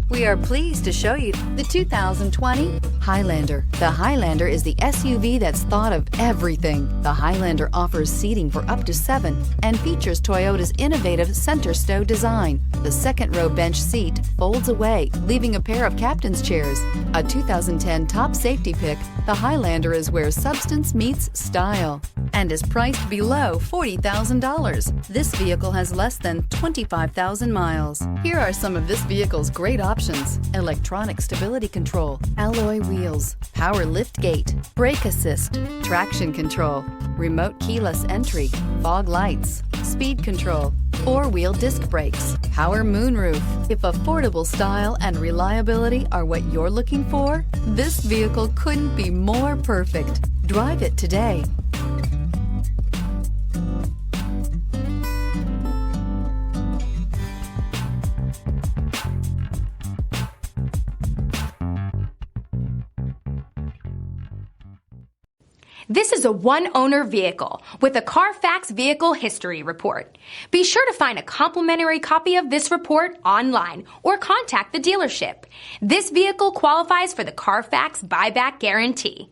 We are pleased to show you the 2020 Highlander. The Highlander is the SUV that's thought of everything. The Highlander offers seating for up to 7 and features Toyota's innovative center stow design. The second row bench seat folds away, leaving a pair of captain's chairs. A 2010 top safety pick, the Highlander is where substance meets style and is priced below $40,000. This vehicle has less than 25,000 miles. Here are some of this vehicle's great options: electronic stability control, alloy wheels, power lift gate, brake assist, traction control, remote keyless entry, fog lights, speed control, 4-wheel disc brakes, power moonroof. If affordable style and reliability are what you're looking for, this vehicle couldn't be more perfect. Drive it today. This is a one-owner vehicle with a Carfax Vehicle History Report. Be sure to find a complimentary copy of this report online or contact the dealership. This vehicle qualifies for the Carfax Buyback Guarantee.